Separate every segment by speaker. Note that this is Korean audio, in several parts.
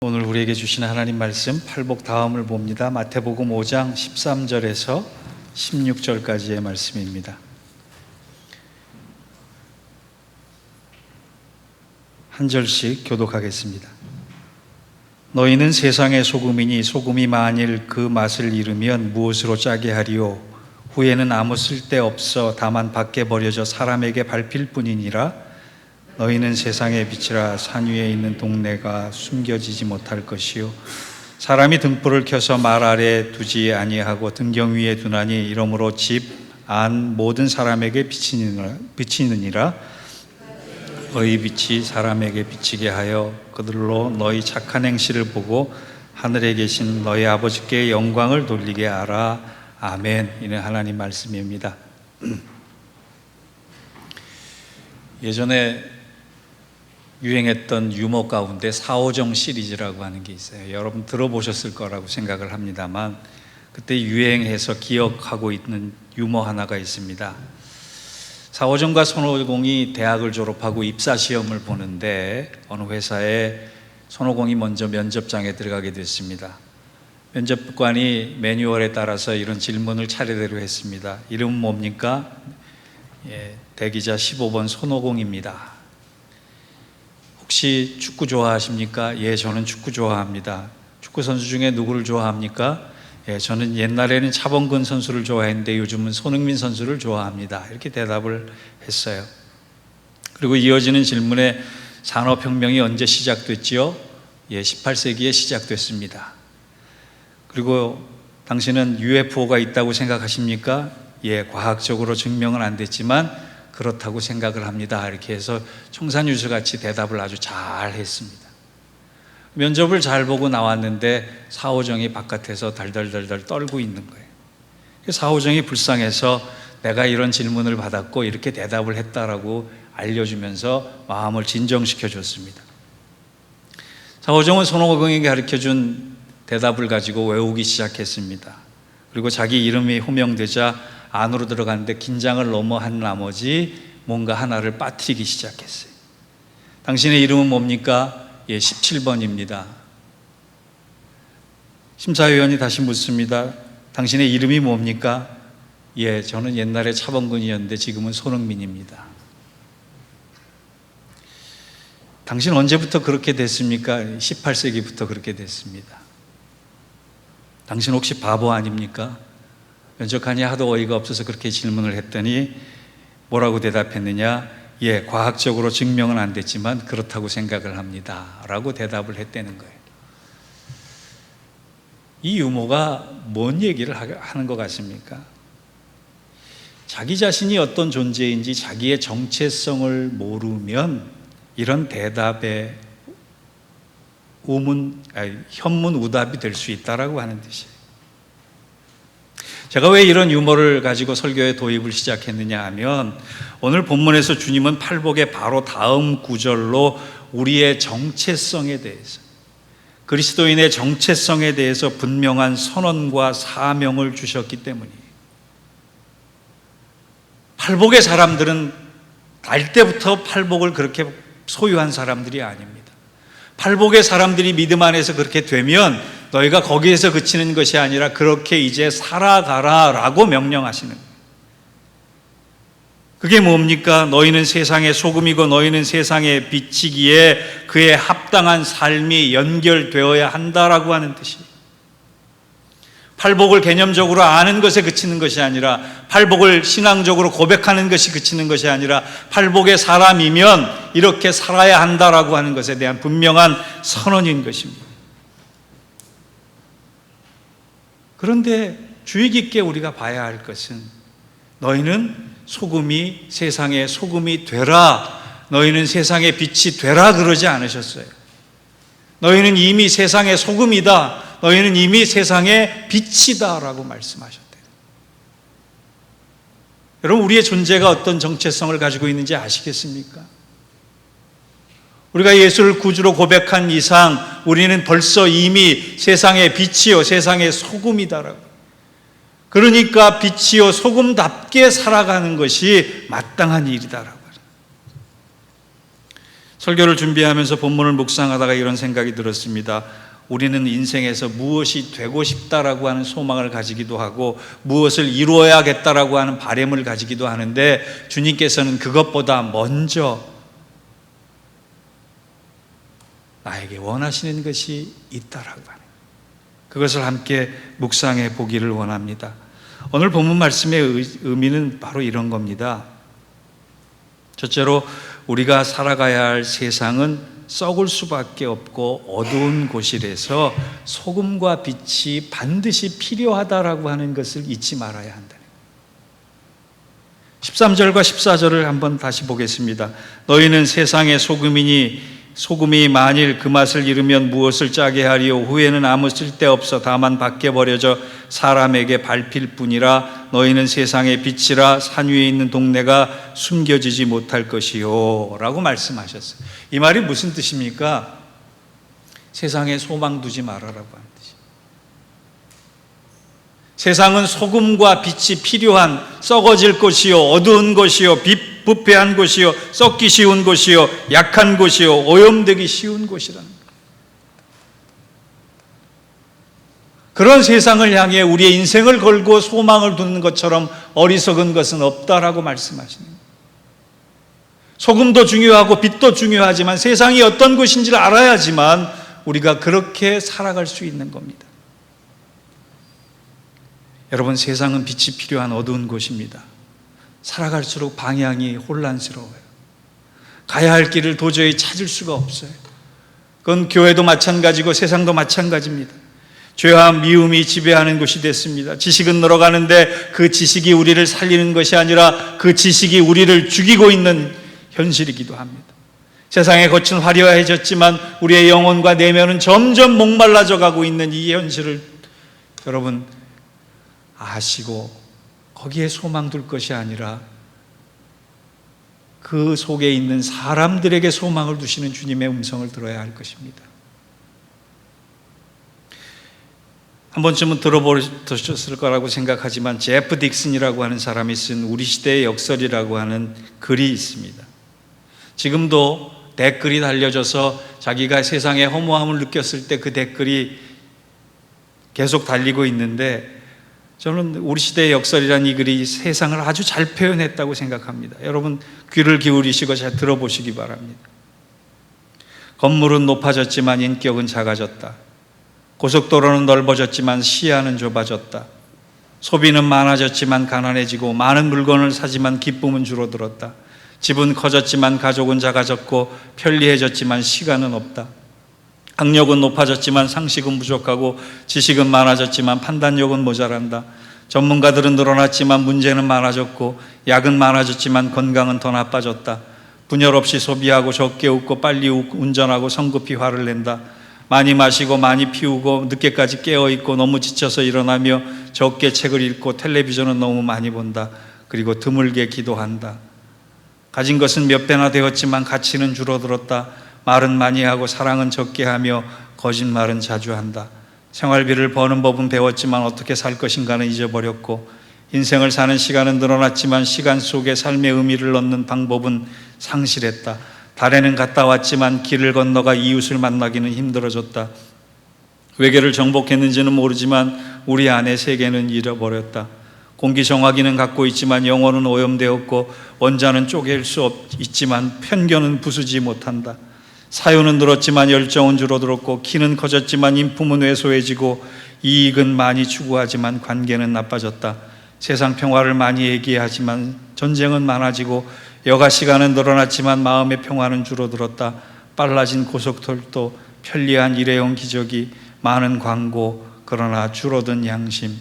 Speaker 1: 오늘 우리에게 주시는 하나님 말씀 팔복 다음을 봅니다. 마태복음 5장 13절에서 16절까지의 말씀입니다. 한 절씩 교독하겠습니다. 너희는 세상의 소금이니 소금이 만일 그 맛을 잃으면 무엇으로 짜게 하리요? 후에는 아무 쓸데없어 다만 밖에 버려져 사람에게 밟힐 뿐이니라. 너희는 세상의 빛이라. 산 위에 있는 동네가 숨겨지지 못할 것이요 사람이 등불을 켜서 말 아래 두지 아니하고 등경 위에 두나니 이러므로 집 안 모든 사람에게 비치느니라. 너희 빛이 사람에게 비치게 하여 그들로 너희 착한 행실을 보고 하늘에 계신 너희 아버지께 영광을 돌리게 하라. 아멘. 이는 하나님 말씀입니다. 예전에 유행했던 유머 가운데 사오정 시리즈라고 하는 게 있어요. 여러분 들어보셨을 거라고 생각을 합니다만 그때 유행해서 기억하고 있는 유머 하나가 있습니다. 사오정과 손오공이 대학을 졸업하고 입사시험을 보는데 어느 회사에 손오공이 먼저 면접장에 들어가게 됐습니다. 면접관이 매뉴얼에 따라서 이런 질문을 차례대로 했습니다. 이름은 뭡니까? 대기자 15번 손오공입니다. 혹시 축구 좋아하십니까? 예, 저는 축구 좋아합니다. 축구 선수 중에 누구를 좋아합니까? 예, 저는 옛날에는 차범근 선수를 좋아했는데 요즘은 손흥민 선수를 좋아합니다. 이렇게 대답을 했어요. 그리고 이어지는 질문에 산업혁명이 언제 시작됐지요? 예, 18세기에 시작됐습니다. 그리고 당신은 UFO가 있다고 생각하십니까? 예, 과학적으로 증명은 안 됐지만 그렇다고 생각을 합니다. 이렇게 해서 청산유수 같이 대답을 아주 잘 했습니다. 면접을 잘 보고 나왔는데 사오정이 바깥에서 달달달달 떨고 있는 거예요. 사오정이 불쌍해서 내가 이런 질문을 받았고 이렇게 대답을 했다라고 알려주면서 마음을 진정시켜 줬습니다. 사오정은 손오공에게 가르쳐준 대답을 가지고 외우기 시작했습니다. 그리고 자기 이름이 호명되자 안으로 들어갔는데 긴장을 너무 한 나머지 뭔가 하나를 빠뜨리기 시작했어요. 당신의 이름은 뭡니까? 예, 17번입니다. 심사위원이 다시 묻습니다. 당신의 이름이 뭡니까? 예, 저는 옛날에 차범근이었는데 지금은 손흥민입니다. 당신 언제부터 그렇게 됐습니까? 18세기부터 그렇게 됐습니다. 당신 혹시 바보 아닙니까? 면접관이 하도 어이가 없어서 그렇게 질문을 했더니 뭐라고 대답했느냐? 예, 과학적으로 증명은 안 됐지만 그렇다고 생각을 합니다 라고 대답을 했다는 거예요. 이 유머가 뭔 얘기를 하는 것 같습니까? 자기 자신이 어떤 존재인지 자기의 정체성을 모르면 이런 대답에 현문우답이 될 수 있다라고 하는 뜻이에요. 제가 왜 이런 유머를 가지고 설교에 도입을 시작했느냐 하면 오늘 본문에서 주님은 팔복의 바로 다음 구절로 우리의 정체성에 대해서, 그리스도인의 정체성에 대해서 분명한 선언과 사명을 주셨기 때문이에요. 팔복의 사람들은 날 때부터 팔복을 그렇게 소유한 사람들이 아닙니다. 팔복의 사람들이 믿음 안에서 그렇게 되면 너희가 거기에서 그치는 것이 아니라 그렇게 이제 살아가라 라고 명령하시는 거예요. 그게 뭡니까? 너희는 세상의 소금이고 너희는 세상의 빛이기에 그에 합당한 삶이 연결되어야 한다라고 하는 뜻이에요. 팔복을 개념적으로 아는 것에 그치는 것이 아니라, 팔복을 신앙적으로 고백하는 것이 그치는 것이 아니라, 팔복의 사람이면 이렇게 살아야 한다라고 하는 것에 대한 분명한 선언인 것입니다. 그런데 주의 깊게 우리가 봐야 할 것은 너희는 소금이 세상의 소금이 되라, 너희는 세상의 빛이 되라 그러지 않으셨어요. 너희는 이미 세상의 소금이다, 너희는 이미 세상의 빛이다 라고 말씀하셨대요. 여러분, 우리의 존재가 어떤 정체성을 가지고 있는지 아시겠습니까? 우리가 예수를 구주로 고백한 이상 우리는 벌써 이미 세상의 빛이요 세상의 소금이다라고. 그러니까 빛이요 소금답게 살아가는 것이 마땅한 일이다라고. 설교를 준비하면서 본문을 묵상하다가 이런 생각이 들었습니다. 우리는 인생에서 무엇이 되고 싶다라고 하는 소망을 가지기도 하고 무엇을 이루어야겠다라고 하는 바람을 가지기도 하는데, 주님께서는 그것보다 먼저 나에게 원하시는 것이 있다라고 하는, 그것을 함께 묵상해 보기를 원합니다. 오늘 본문 말씀의 의미는 바로 이런 겁니다. 첫째로 우리가 살아가야 할 세상은 썩을 수밖에 없고 어두운 곳이라서 소금과 빛이 반드시 필요하다라고 하는 것을 잊지 말아야 한다. 13절과 14절을 한번 다시 보겠습니다. 너희는 세상의 소금이니 소금이 만일 그 맛을 잃으면 무엇을 짜게 하리요? 후에는 아무 쓸데없어 다만 밖에 버려져 사람에게 밟힐 뿐이라. 너희는 세상의 빛이라. 산 위에 있는 동네가 숨겨지지 못할 것이요 라고 말씀하셨어요. 이 말이 무슨 뜻입니까? 세상에 소망 두지 말아라고 하는 뜻이에요. 세상은 소금과 빛이 필요한 썩어질 곳이요, 어두운 곳이요, 부패한 곳이요, 썩기 쉬운 곳이요, 약한 곳이요, 오염되기 쉬운 곳이라는 거예요. 그런 세상을 향해 우리의 인생을 걸고 소망을 두는 것처럼 어리석은 것은 없다라고 말씀하시는 거예요. 소금도 중요하고 빛도 중요하지만 세상이 어떤 곳인지를 알아야지만 우리가 그렇게 살아갈 수 있는 겁니다. 여러분, 세상은 빛이 필요한 어두운 곳입니다. 살아갈수록 방향이 혼란스러워요. 가야 할 길을 도저히 찾을 수가 없어요. 그건 교회도 마찬가지고 세상도 마찬가지입니다. 죄와 미움이 지배하는 곳이 됐습니다. 지식은 늘어가는데 그 지식이 우리를 살리는 것이 아니라 그 지식이 우리를 죽이고 있는 현실이기도 합니다. 세상의 겉은 화려해졌지만 우리의 영혼과 내면은 점점 목말라져 가고 있는 이 현실을 여러분 아시고 거기에 소망 둘 것이 아니라 그 속에 있는 사람들에게 소망을 두시는 주님의 음성을 들어야 할 것입니다. 한 번쯤은 들어보셨을 거라고 생각하지만 제프 딕슨이라고 하는 사람이 쓴 우리 시대의 역설이라고 하는 글이 있습니다. 지금도 댓글이 달려져서 자기가 세상에 허무함을 느꼈을 때 그 댓글이 계속 달리고 있는데, 저는 우리 시대의 역설이라는 이 글이 세상을 아주 잘 표현했다고 생각합니다. 여러분 귀를 기울이시고 잘 들어보시기 바랍니다. 건물은 높아졌지만 인격은 작아졌다. 고속도로는 넓어졌지만 시야는 좁아졌다. 소비는 많아졌지만 가난해지고 많은 물건을 사지만 기쁨은 줄어들었다. 집은 커졌지만 가족은 작아졌고 편리해졌지만 시간은 없다. 학력은 높아졌지만 상식은 부족하고 지식은 많아졌지만 판단력은 모자란다. 전문가들은 늘어났지만 문제는 많아졌고 약은 많아졌지만 건강은 더 나빠졌다. 분열 없이 소비하고 적게 웃고 빨리 운전하고 성급히 화를 낸다. 많이 마시고 많이 피우고 늦게까지 깨어있고 너무 지쳐서 일어나며 적게 책을 읽고 텔레비전은 너무 많이 본다. 그리고 드물게 기도한다. 가진 것은 몇 배나 되었지만 가치는 줄어들었다. 말은 많이 하고 사랑은 적게 하며 거짓말은 자주 한다. 생활비를 버는 법은 배웠지만 어떻게 살 것인가는 잊어버렸고 인생을 사는 시간은 늘어났지만 시간 속에 삶의 의미를 넣는 방법은 상실했다. 달에는 갔다 왔지만 길을 건너가 이웃을 만나기는 힘들어졌다. 외계를 정복했는지는 모르지만 우리 안의 세계는 잃어버렸다. 공기정화기는 갖고 있지만 영혼은 오염되었고 원자는 쪼갤 수 있지만 편견은 부수지 못한다. 사유는 늘었지만 열정은 줄어들었고 키는 커졌지만 인품은 왜소해지고 이익은 많이 추구하지만 관계는 나빠졌다. 세상 평화를 많이 얘기하지만 전쟁은 많아지고 여가 시간은 늘어났지만 마음의 평화는 줄어들었다. 빨라진 고속철도, 편리한 일회용 기저귀, 많은 광고, 그러나 줄어든 양심,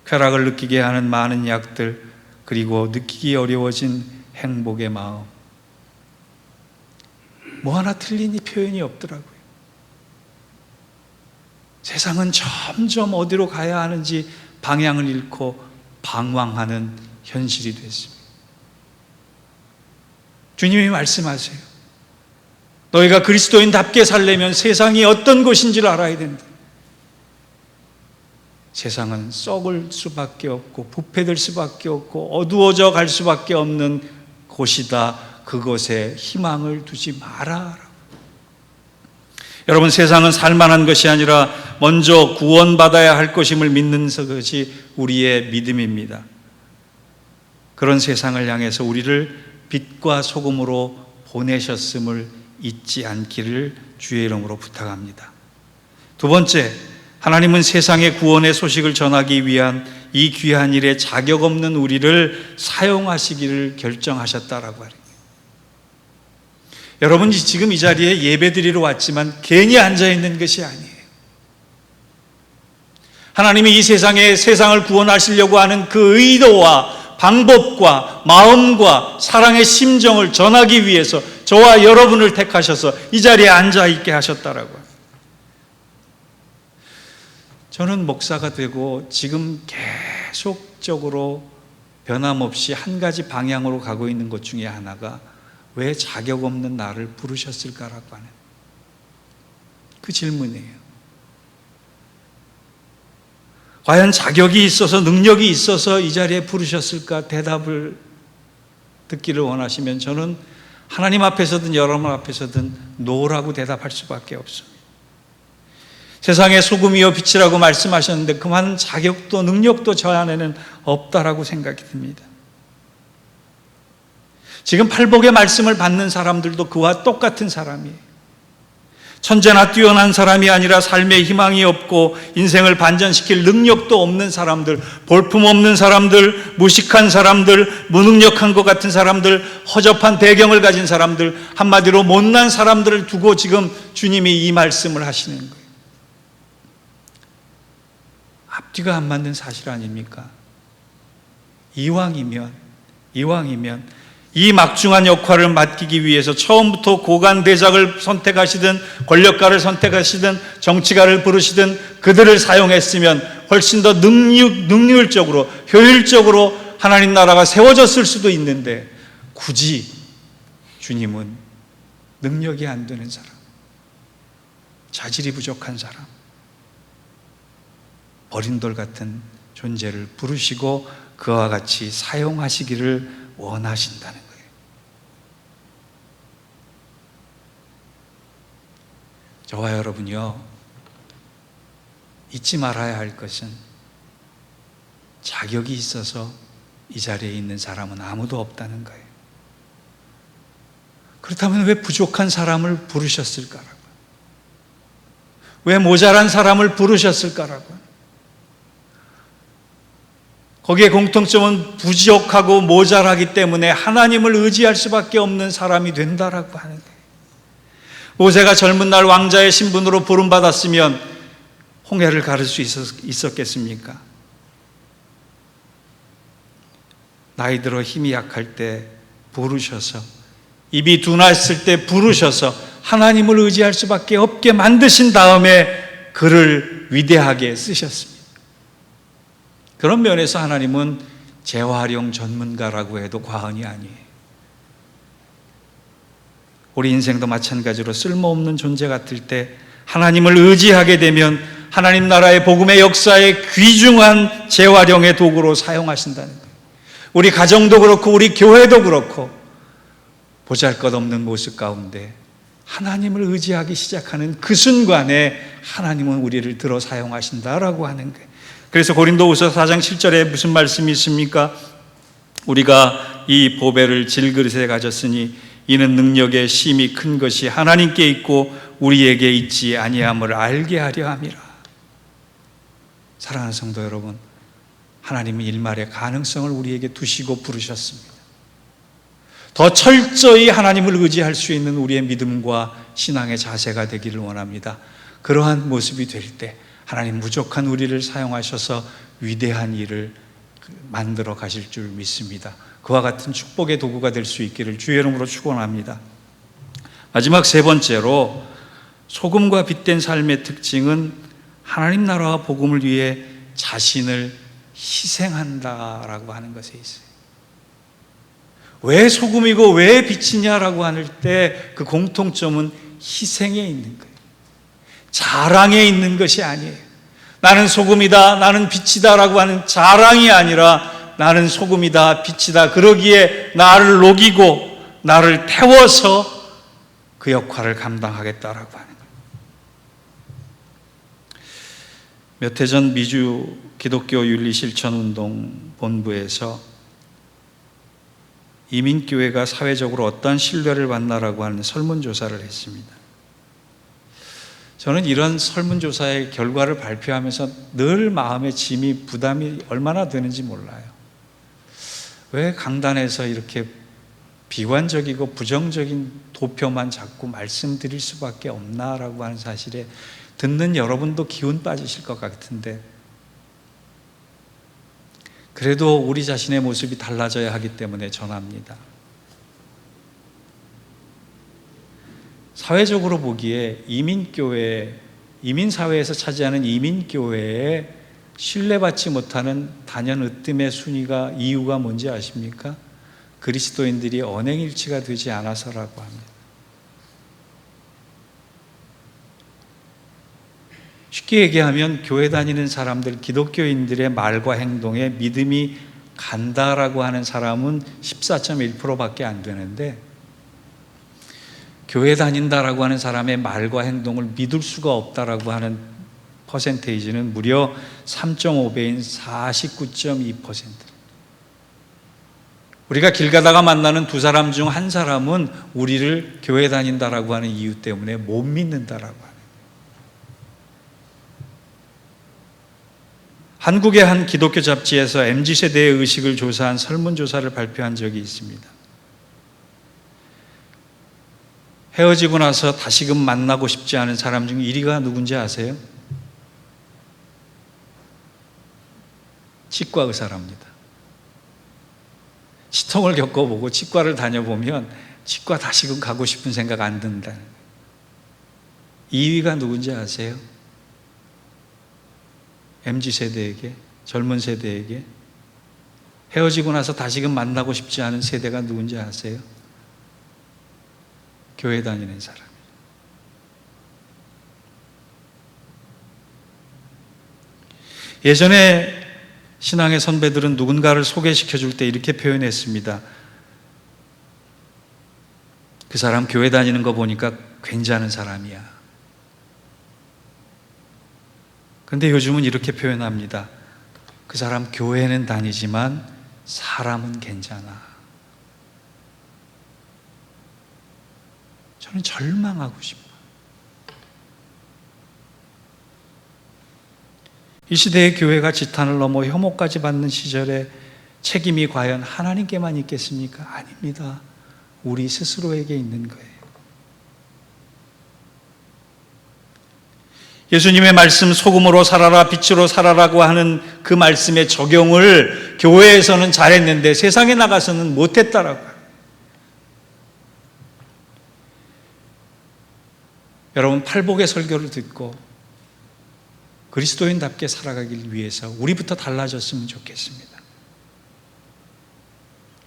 Speaker 1: 쾌락을 느끼게 하는 많은 약들, 그리고 느끼기 어려워진 행복의 마음. 뭐 하나 틀린 이 표현이 없더라고요. 세상은 점점 어디로 가야 하는지 방향을 잃고 방황하는 현실이 됐습니다. 주님이 말씀하세요. 너희가 그리스도인답게 살려면 세상이 어떤 곳인지를 알아야 된다. 세상은 썩을 수밖에 없고 부패될 수밖에 없고 어두워져 갈 수밖에 없는 곳이다. 그것에 희망을 두지 마라. 여러분, 세상은 살만한 것이 아니라 먼저 구원받아야 할 것임을 믿는 것이 우리의 믿음입니다. 그런 세상을 향해서 우리를 빛과 소금으로 보내셨음을 잊지 않기를 주의 이름으로 부탁합니다. 두 번째, 하나님은 세상의 구원의 소식을 전하기 위한 이 귀한 일에 자격 없는 우리를 사용하시기를 결정하셨다라고 하는 거예요. 여러분이 지금 이 자리에 예배드리러 왔지만 괜히 앉아있는 것이 아니에요. 하나님이 이 세상을 구원하시려고 하는 그 의도와 방법과 마음과 사랑의 심정을 전하기 위해서 저와 여러분을 택하셔서 이 자리에 앉아있게 하셨다라고 합니다. 저는 목사가 되고 지금 계속적으로 변함없이 한 가지 방향으로 가고 있는 것 중에 하나가 왜 자격 없는 나를 부르셨을까라고 하는 그 질문이에요. 과연 자격이 있어서 능력이 있어서 이 자리에 부르셨을까? 대답을 듣기를 원하시면 저는 하나님 앞에서든 여러분 앞에서든 노라고 대답할 수밖에 없습니다. 세상의 소금이요 빛이라고 말씀하셨는데 그만 자격도 능력도 저 안에는 없다라고 생각이 듭니다. 지금 팔복의 말씀을 받는 사람들도 그와 똑같은 사람이에요. 천재나 뛰어난 사람이 아니라 삶에 희망이 없고 인생을 반전시킬 능력도 없는 사람들, 볼품없는 사람들, 무식한 사람들, 무능력한 것 같은 사람들, 허접한 배경을 가진 사람들, 한마디로 못난 사람들을 두고 지금 주님이 이 말씀을 하시는 거예요. 앞뒤가 안 맞는 사실 아닙니까? 이왕이면 이 막중한 역할을 맡기기 위해서 처음부터 고관대작을 선택하시든 권력가를 선택하시든 정치가를 부르시든 그들을 사용했으면 훨씬 더 능률적으로 효율적으로 하나님 나라가 세워졌을 수도 있는데 굳이 주님은 능력이 안 되는 사람, 자질이 부족한 사람, 버린 돌 같은 존재를 부르시고 그와 같이 사용하시기를 원하신다는 거예요. 저와 여러분이요, 잊지 말아야 할 것은 자격이 있어서 이 자리에 있는 사람은 아무도 없다는 거예요. 그렇다면 왜 부족한 사람을 부르셨을까라고, 왜 모자란 사람을 부르셨을까라고. 거기에 공통점은 부족하고 모자라기 때문에 하나님을 의지할 수밖에 없는 사람이 된다라고 하는 거예요. 모세가 젊은 날 왕자의 신분으로 부름받았으면 홍해를 가를 수 있었겠습니까? 나이 들어 힘이 약할 때 부르셔서, 입이 둔했을 때 부르셔서 하나님을 의지할 수밖에 없게 만드신 다음에 그를 위대하게 쓰셨습니다. 그런 면에서 하나님은 재활용 전문가라고 해도 과언이 아니에요. 우리 인생도 마찬가지로 쓸모없는 존재 같을 때 하나님을 의지하게 되면 하나님 나라의 복음의 역사에 귀중한 재활용의 도구로 사용하신다는 거예요. 우리 가정도 그렇고 우리 교회도 그렇고 보잘것없는 모습 가운데 하나님을 의지하기 시작하는 그 순간에 하나님은 우리를 들어 사용하신다라고 하는 거예요. 그래서 고린도후서 4장 7절에 무슨 말씀이 있습니까? 우리가 이 보배를 질그릇에 가졌으니 이는 능력의 심이 큰 것이 하나님께 있고 우리에게 있지 아니함을 알게 하려 함이라. 사랑하는 성도 여러분, 하나님은 일말의 가능성을 우리에게 두시고 부르셨습니다. 더 철저히 하나님을 의지할 수 있는 우리의 믿음과 신앙의 자세가 되기를 원합니다. 그러한 모습이 될 때 하나님 무족한 우리를 사용하셔서 위대한 일을 만들어 가실 줄 믿습니다. 그와 같은 축복의 도구가 될 수 있기를 주의 이름으로 축원합니다. 마지막 세 번째로, 소금과 빛된 삶의 특징은 하나님 나라와 복음을 위해 자신을 희생한다라고 하는 것에 있어요. 왜 소금이고 왜 빛이냐라고 할 때 그 공통점은 희생에 있는 거예요. 자랑에 있는 것이 아니에요. 나는 소금이다, 나는 빛이다라고 하는 자랑이 아니라 나는 소금이다, 빛이다, 그러기에 나를 녹이고 나를 태워서 그 역할을 감당하겠다라고 하는 거예요. 몇 해 전 미주 기독교 윤리실천운동 본부에서 이민교회가 사회적으로 어떠한 신뢰를 받나라고 하는 설문조사를 했습니다. 저는 이런 설문조사의 결과를 발표하면서 늘 마음의 짐이, 부담이 얼마나 되는지 몰라요. 왜 강단에서 이렇게 비관적이고 부정적인 도표만 자꾸 말씀드릴 수밖에 없나라고 하는 사실에 듣는 여러분도 기운 빠지실 것 같은데, 그래도 우리 자신의 모습이 달라져야 하기 때문에 전합니다. 사회적으로 보기에 이민교회, 이민사회에서 차지하는 이민교회에 신뢰받지 못하는 단연 으뜸의 순위가, 이유가 뭔지 아십니까? 그리스도인들이 언행일치가 되지 않아서라고 합니다. 쉽게 얘기하면 교회 다니는 사람들, 기독교인들의 말과 행동에 믿음이 간다라고 하는 사람은 14.1%밖에 안 되는데, 교회 다닌다라고 하는 사람의 말과 행동을 믿을 수가 없다라고 하는 퍼센테이지는 무려 3.5배인 49.2%. 우리가 길 가다가 만나는 두 사람 중 한 사람은 우리를 교회 다닌다라고 하는 이유 때문에 못 믿는다라고 하는. 한국의 한 기독교 잡지에서 MZ세대의 의식을 조사한 설문조사를 발표한 적이 있습니다. 헤어지고 나서 다시금 만나고 싶지 않은 사람 중 1위가 누군지 아세요? 치과 의사랍니다. 치통을 겪어보고 치과를 다녀보면 치과 다시금 가고 싶은 생각 안 든다는 거예요. 2위가 누군지 아세요? MZ세대에게, 젊은 세대에게 헤어지고 나서 다시금 만나고 싶지 않은 세대가 누군지 아세요? 교회 다니는 사람. 예전에 신앙의 선배들은 누군가를 소개시켜 줄 때 이렇게 표현했습니다. 그 사람 교회 다니는 거 보니까 괜찮은 사람이야. 그런데 요즘은 이렇게 표현합니다. 그 사람 교회는 다니지만 사람은 괜찮아. 저는 절망하고 싶어요. 이 시대의 교회가 지탄을 넘어 혐오까지 받는 시절에 책임이 과연 하나님께만 있겠습니까? 아닙니다. 우리 스스로에게 있는 거예요. 예수님의 말씀, 소금으로 살아라, 빛으로 살아라고 하는 그 말씀의 적용을 교회에서는 잘했는데 세상에 나가서는 못했다라고요. 여러분, 팔복의 설교를 듣고 그리스도인답게 살아가길 위해서 우리부터 달라졌으면 좋겠습니다.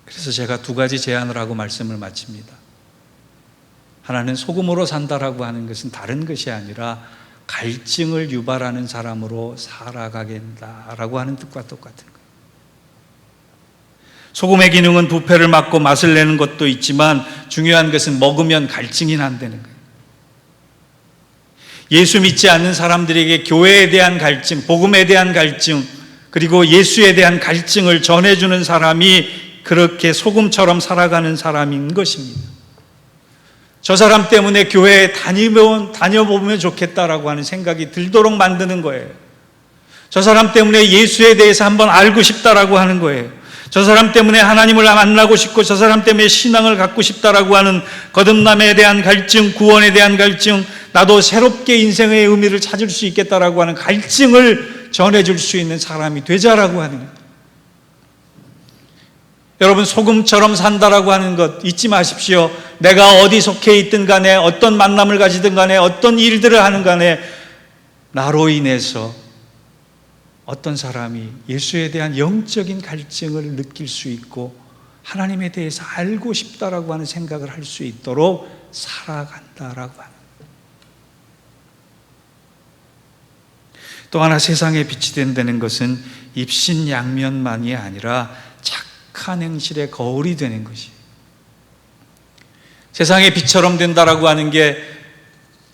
Speaker 1: 그래서 제가 두 가지 제안을 하고 말씀을 마칩니다. 하나는 소금으로 산다라고 하는 것은 다른 것이 아니라 갈증을 유발하는 사람으로 살아가겠다라고 하는 뜻과 똑같은 거예요. 소금의 기능은 부패를 막고 맛을 내는 것도 있지만 중요한 것은 먹으면 갈증이 난다는 거예요. 예수 믿지 않는 사람들에게 교회에 대한 갈증, 복음에 대한 갈증, 그리고 예수에 대한 갈증을 전해주는 사람이 그렇게 소금처럼 살아가는 사람인 것입니다. 저 사람 때문에 교회에 다녀보면 좋겠다라고 하는 생각이 들도록 만드는 거예요. 저 사람 때문에 예수에 대해서 한번 알고 싶다라고 하는 거예요. 저 사람 때문에 하나님을 만나고 싶고 저 사람 때문에 신앙을 갖고 싶다라고 하는 거듭남에 대한 갈증, 구원에 대한 갈증, 나도 새롭게 인생의 의미를 찾을 수 있겠다라고 하는 갈증을 전해줄 수 있는 사람이 되자라고 하는 거예요. 여러분, 소금처럼 산다라고 하는 것 잊지 마십시오. 내가 어디 속해 있든 간에, 어떤 만남을 가지든 간에, 어떤 일들을 하는 간에 나로 인해서 어떤 사람이 예수에 대한 영적인 갈증을 느낄 수 있고 하나님에 대해서 알고 싶다라고 하는 생각을 할 수 있도록 살아간다라고 하는. 또 하나, 세상에 빛이 된다는 것은 입신양면만이 아니라 착한 행실의 거울이 되는 것이. 세상의 빛처럼 된다라고 하는 게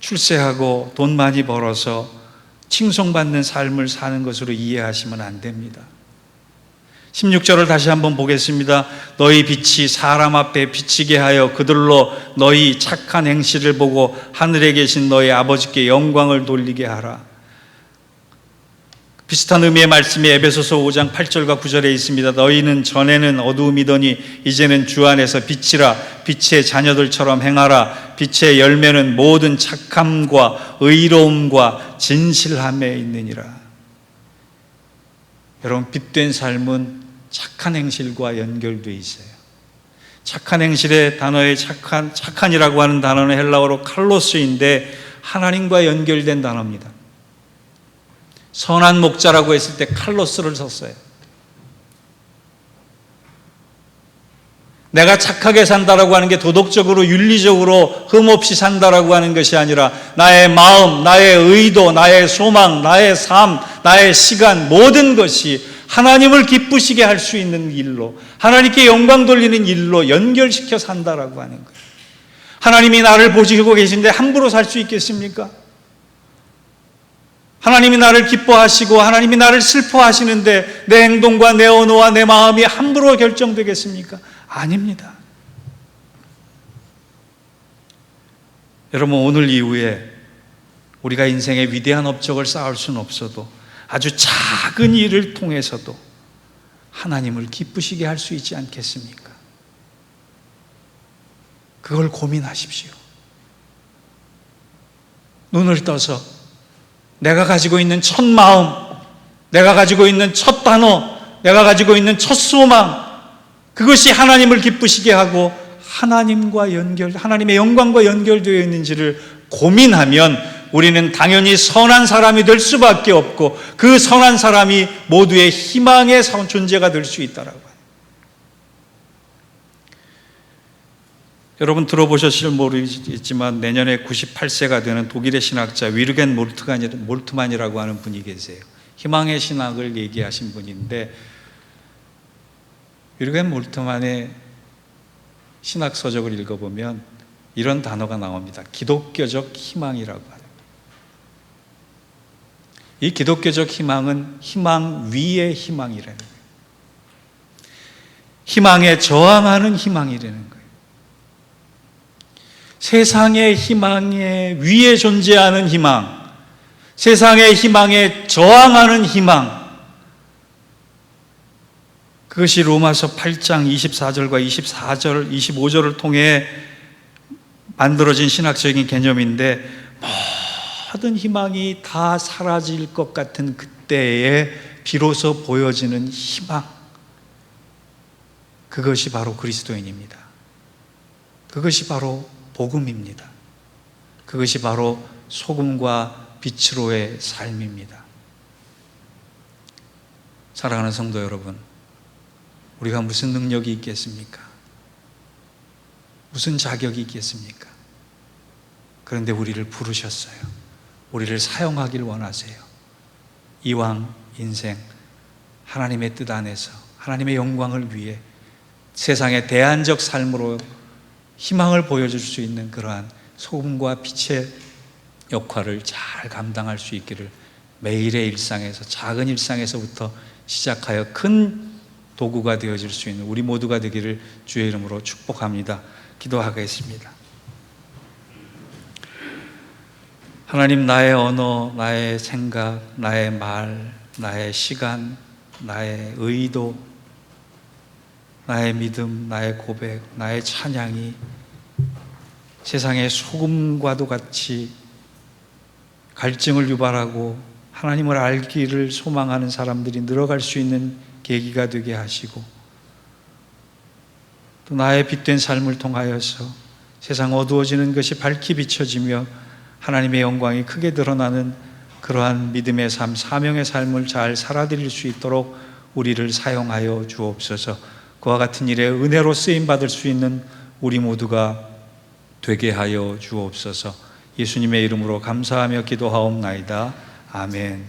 Speaker 1: 출세하고 돈 많이 벌어서 칭송받는 삶을 사는 것으로 이해하시면 안 됩니다. 16절을 다시 한번 보겠습니다. 너희 빛이 사람 앞에 비치게 하여 그들로 너희 착한 행실을 보고 하늘에 계신 너희 아버지께 영광을 돌리게 하라. 비슷한 의미의 말씀이 에베소서 5장 8절과 9절에 있습니다. 너희는 전에는 어두움이더니 이제는 주 안에서 빛이라. 빛의 자녀들처럼 행하라. 빛의 열매는 모든 착함과 의로움과 진실함에 있느니라. 여러분, 빛된 삶은 착한 행실과 연결되어 있어요. 착한 행실의 단어의 착한이라고 하는 단어는 헬라어로 칼로스인데 하나님과 연결된 단어입니다. 선한 목자라고 했을 때 칼로스를 썼어요. 내가 착하게 산다라고 하는 게 도덕적으로 윤리적으로 흠없이 산다라고 하는 것이 아니라 나의 마음, 나의 의도, 나의 소망, 나의 삶, 나의 시간, 모든 것이 하나님을 기쁘시게 할 수 있는 일로, 하나님께 영광 돌리는 일로 연결시켜 산다라고 하는 거예요. 하나님이 나를 보시고 계신데 함부로 살 수 있겠습니까? 하나님이 나를 기뻐하시고 하나님이 나를 슬퍼하시는데 내 행동과 내 언어와 내 마음이 함부로 결정되겠습니까? 아닙니다. 여러분, 오늘 이후에 우리가 인생의 위대한 업적을 쌓을 수는 없어도 아주 작은 일을 통해서도 하나님을 기쁘시게 할 수 있지 않겠습니까? 그걸 고민하십시오. 눈을 떠서 내가 가지고 있는 첫 마음, 내가 가지고 있는 첫 단어, 내가 가지고 있는 첫 소망, 그것이 하나님을 기쁘시게 하고 하나님과 하나님의 영광과 연결되어 있는지를 고민하면 우리는 당연히 선한 사람이 될 수밖에 없고 그 선한 사람이 모두의 희망의 존재가 될 수 있다라고 해요. 여러분 들어보셨을지 모르겠지만 내년에 98세가 되는 독일의 신학자 위르겐 몰트만이라고 하는 분이 계세요. 희망의 신학을 얘기하신 분인데 위르겐 몰트만의 신학 서적을 읽어보면 이런 단어가 나옵니다. 기독교적 희망이라고 합니다. 이 기독교적 희망은 희망 위의 희망이라는 거예요. 희망에 저항하는 희망이라는 거예요. 세상의 희망에 위에 존재하는 희망, 세상의 희망에 저항하는 희망, 그것이 로마서 8장 24절과 25절을 통해 만들어진 신학적인 개념인데 모든 희망이 다 사라질 것 같은 그때에 비로소 보여지는 희망, 그것이 바로 그리스도인입니다. 그것이 바로 복음입니다. 그것이 바로 소금과 빛으로의 삶입니다. 사랑하는 성도 여러분, 우리가 무슨 능력이 있겠습니까? 무슨 자격이 있겠습니까? 그런데 우리를 부르셨어요. 우리를 사용하길 원하세요. 이왕 인생 하나님의 뜻 안에서 하나님의 영광을 위해 세상의 대안적 삶으로 희망을 보여줄 수 있는 그러한 소금과 빛의 역할을 잘 감당할 수 있기를 매일의 일상에서, 작은 일상에서부터 시작하여 큰 도구가 되어질 수 있는 우리 모두가 되기를 주의 이름으로 축복합니다. 기도하겠습니다. 하나님, 나의 언어, 나의 생각, 나의 말, 나의 시간, 나의 의도, 나의 믿음, 나의 고백, 나의 찬양이 세상의 소금과도 같이 갈증을 유발하고 하나님을 알기를 소망하는 사람들이 늘어갈 수 있는 계기가 되게 하시고, 또 나의 빛된 삶을 통하여서 세상 어두워지는 것이 밝히 비춰지며 하나님의 영광이 크게 드러나는 그러한 믿음의 삶, 사명의 삶을 잘 살아드릴 수 있도록 우리를 사용하여 주옵소서. 그와 같은 일에 은혜로 쓰임받을 수 있는 우리 모두가 되게 하여 주옵소서. 예수님의 이름으로 감사하며 기도하옵나이다. 아멘.